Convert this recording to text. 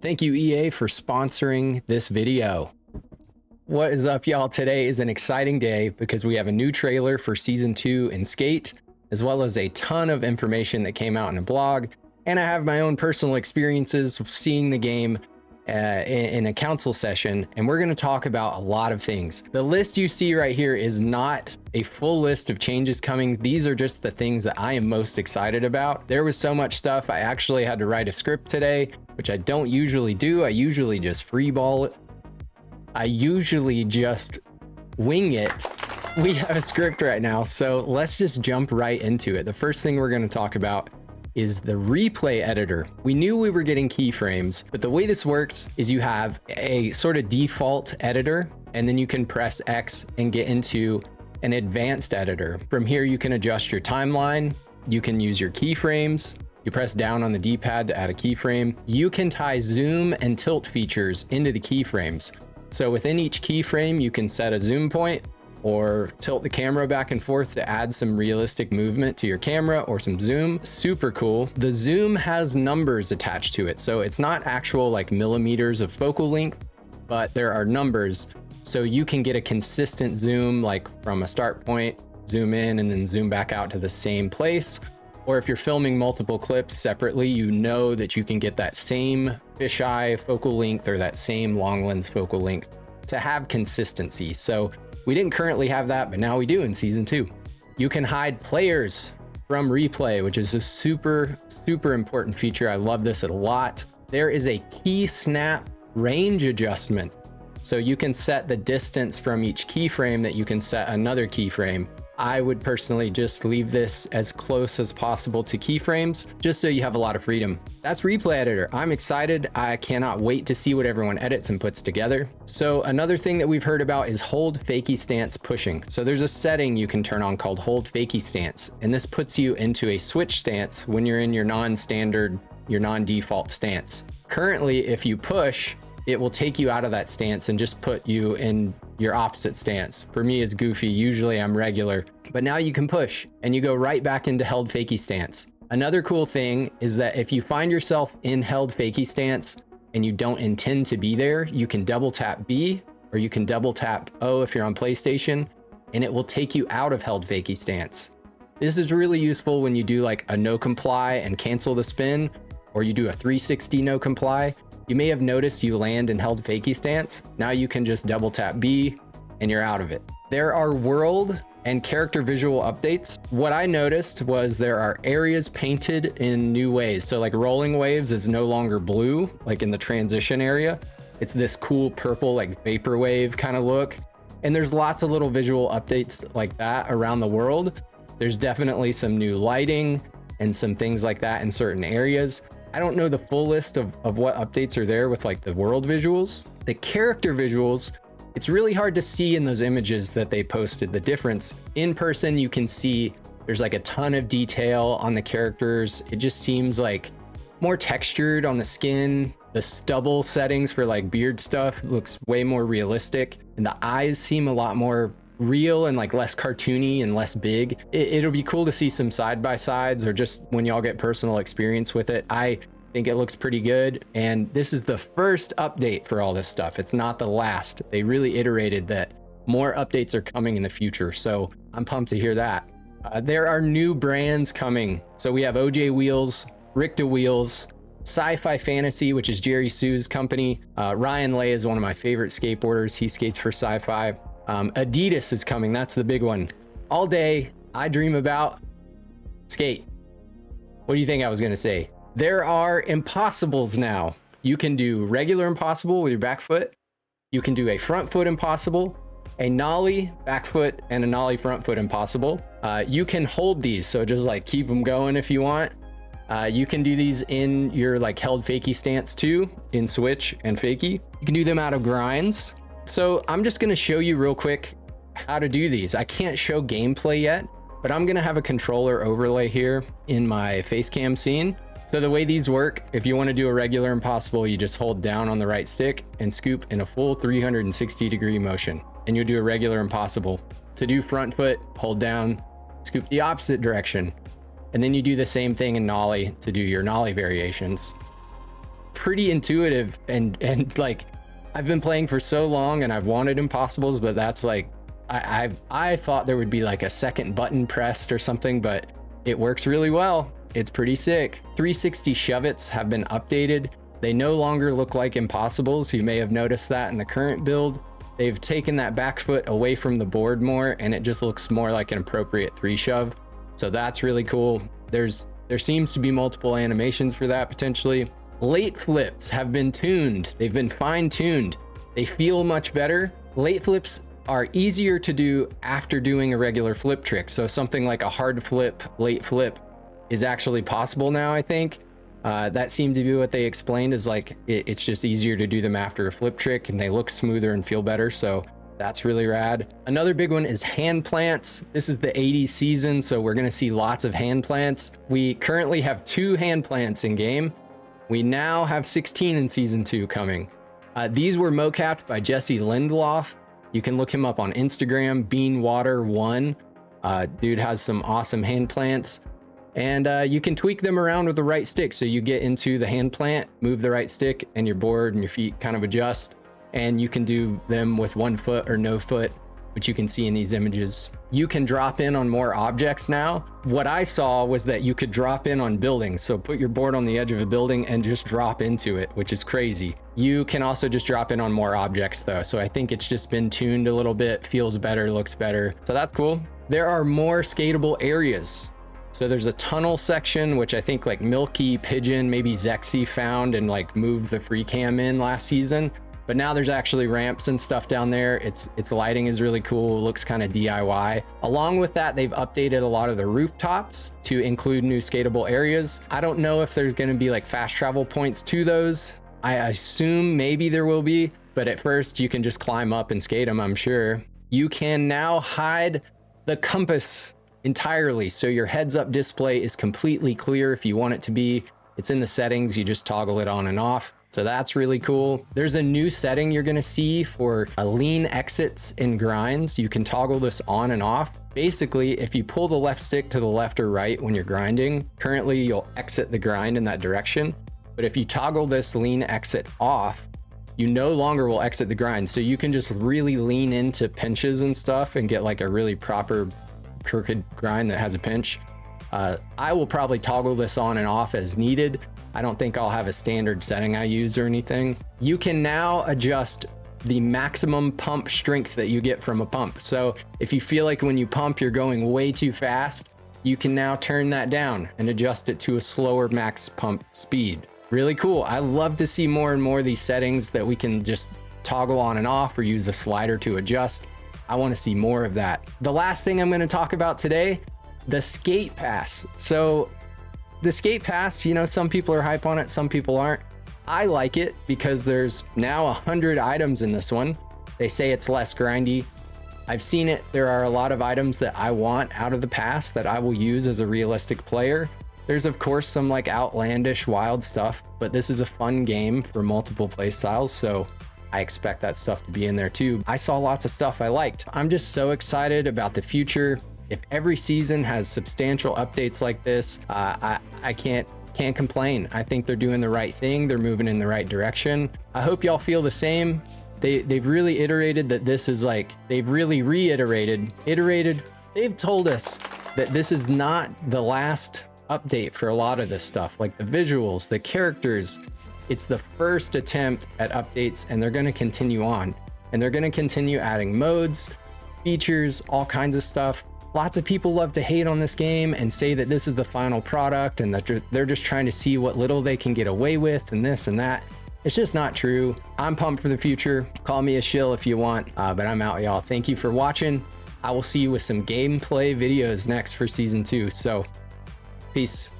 Thank you, EA, for sponsoring this video. What is up, y'all? Today is an exciting day because we have a new trailer for Season 2 in Skate, as well as a ton of information that came out in a blog, and I have my own personal experiences seeing the game in a council session, and we're going to talk about a lot of things. The list you see right here is not a full list of changes coming. These are just the things that I am most excited about. There was so much stuff. I actually had to write a script today, which I don't usually do. I usually just freeball it. I usually just wing it. We have a script right now, so let's just jump right into it. The first thing we're going to talk about is the replay editor. We knew we were getting keyframes, but the way this works is you have a sort of default editor, and then you can press X and get into an advanced editor. From here, you can adjust your timeline. You can use your keyframes. You press down on the D-pad to add a keyframe. You can tie zoom and tilt features into the keyframes. So within each keyframe, you can set a zoom point or tilt the camera back and forth to add some realistic movement to your camera or some zoom. Super cool. The zoom has numbers attached to it. So it's not actual like millimeters of focal length, but there are numbers. So you can get a consistent zoom, like from a start point, zoom in and then zoom back out to the same place. Or if you're filming multiple clips separately, you know that you can get that same fisheye focal length or that same long lens focal length to have consistency. So we didn't currently have that, but now we do in Season 2. You can hide players from replay, which is a super important feature. I love this a lot. There is a key snap range adjustment. So you can set the distance from each keyframe that you can set another keyframe. I would personally just leave this as close as possible to keyframes, just so you have a lot of freedom. That's Replay Editor. I'm excited. I cannot wait to see what everyone edits and puts together. So another thing that we've heard about is hold fakie stance pushing. So there's a setting you can turn on called hold fakie stance, and this puts you into a switch stance when you're in your non-standard, your non-default stance. Currently, if you push, it will take you out of that stance and just put you in your opposite stance. For me, it's goofy. Usually I'm regular, but now you can push and you go right back into held fakie stance. Another cool thing is that if you find yourself in held fakie stance and you don't intend to be there, you can double tap B or you can double tap O if you're on PlayStation, and it will take you out of held fakie stance. This is really useful when you do like a no comply and cancel the spin, or you do a 360 no comply. You may have noticed you land in held fakie stance. Now you can just double tap B and you're out of it. There are world and character visual updates. What I noticed was there are areas painted in new ways. So like rolling waves is no longer blue, like in the transition area. It's this cool purple, like vaporwave kind of look. And there's lots of little visual updates like that around the world. There's definitely some new lighting and some things like that in certain areas. I don't know the full list of what updates are there with like the world visuals. The character visuals, it's really hard to see in those images that they posted the difference. In person, you can see there's like a ton of detail on the characters. It just seems like more textured on the skin. The stubble settings for like beard stuff looks way more realistic, and the eyes seem a lot more real and like less cartoony and less big. It'll be cool to see some side-by-sides or just when y'all get personal experience with it. I think it looks pretty good, and this is the first update for all this stuff. It's not the last. They really iterated that more updates are coming in the future, so I'm pumped to hear that. There are new brands coming. So we have OJ Wheels, Ricta Wheels, Sci-Fi Fantasy, which is Jerry Sue's company. Ryan Lay is one of my favorite skateboarders. He skates for Sci-Fi. Adidas is coming. That's the big one. All day I dream about skate. What do you think I was going to say? There are impossibles now. You can do regular impossible with your back foot. You can do a front foot impossible, a nollie back foot, and a nollie front foot impossible. You can hold these, so just like keep them going if you want. You can do these in your like held fakie stance too, in switch and fakie. You can do them out of grinds. So I'm just going to show you real quick how to do these. I can't show gameplay yet, but I'm going to have a controller overlay here in my face cam scene. So the way these work, if you want to do a regular impossible, you just hold down on the right stick and scoop in a full 360-degree motion, and you'll do a regular impossible. To do front foot, hold down, scoop the opposite direction, and then you do the same thing in nollie to do your nollie variations. pretty intuitive and like I've been playing for so long and I've wanted impossibles, but that's like I thought there would be like a second button pressed or something, but it works really well. It's pretty sick. 360 shove-its have been updated. They no longer look like impossibles. You may have noticed that in the current build. They've taken that back foot away from the board more, and it just looks more like an appropriate 3-shove. So that's really cool. There seems to be multiple animations for that potentially. Late flips have been tuned. They've been fine-tuned. They feel much better. Late flips are easier to do after doing a regular flip trick. So something like a hard flip, late flip is actually possible now, I think. That seemed to be what they explained, is like it's just easier to do them after a flip trick and they look smoother and feel better. So that's really rad. Another big one is hand plants. This is the 80s season, so we're gonna see lots of hand plants. We currently have 2 hand plants in game. We now have 16 in season 2 coming. These were mocapped by Jesse Lindloff. You can look him up on Instagram, Beanwater1. Dude has some awesome hand plants. And you can tweak them around with the right stick. So you get into the hand plant, move the right stick, and your board and your feet kind of adjust. And you can do them with 1 foot or no foot, which you can see in these images. You can drop in on more objects now. What I saw was that you could drop in on buildings. So put your board on the edge of a building and just drop into it, which is crazy. You can also just drop in on more objects though. So I think it's just been tuned a little bit, feels better, looks better. So that's cool. There are more skatable areas. So there's a tunnel section, which I think like Milky, Pigeon, maybe Zexy found and like moved the free cam in last season. But now there's actually ramps and stuff down there. Its lighting is really cool. Looks kind of DIY. Along with that, they've updated a lot of the rooftops to include new skatable areas. I don't know if there's going to be like fast travel points to those. I assume maybe there will be, but at first you can just climb up and skate them, I'm sure. You can now hide the compass entirely. So your heads up display is completely clear if you want it to be. It's in the settings. You just toggle it on and off. So that's really cool. There's a new setting you're gonna see for lean exits and grinds. You can toggle this on and off. Basically, if you pull the left stick to the left or right when you're grinding, currently you'll exit the grind in that direction. But if you toggle this lean exit off, you no longer will exit the grind. So you can just really lean into pinches and stuff and get like a really proper crooked grind that has a pinch. I will probably toggle this on and off as needed. I don't think I'll have a standard setting I use or anything. You can now adjust the maximum pump strength that you get from a pump. So if you feel like when you pump, you're going way too fast, you can now turn that down and adjust it to a slower max pump speed. Really cool. I love to see more and more of these settings that we can just toggle on and off or use a slider to adjust. I want to see more of that. The last thing I'm going to talk about today, the skate pass. So the skate pass, you know, some people are hype on it, some people aren't. I like it because there's now 100 items in this one. They say it's less grindy. I've seen it. There are a lot of items that I want out of the pass that I will use as a realistic player. There's of course some like outlandish wild stuff, but this is a fun game for multiple play styles, so I expect that stuff to be in there too. I saw lots of stuff I liked. I'm just so excited about the future. If every season has substantial updates like this, I can't complain. I think they're doing the right thing. They're moving in the right direction. I hope y'all feel the same. They've really iterated that this is like, they've really iterated. They've told us that this is not the last update for a lot of this stuff, like the visuals, the characters. It's the first attempt at updates, and they're going to continue on, and they're going to continue adding modes, features, all kinds of stuff. Lots of people love to hate on this game and say that this is the final product and that they're just trying to see what little they can get away with and this and that. It's just not true. I'm pumped for the future. Call me a shill if you want, but I'm out, y'all. Thank you for watching. I will see you with some gameplay videos next for season 2. So peace.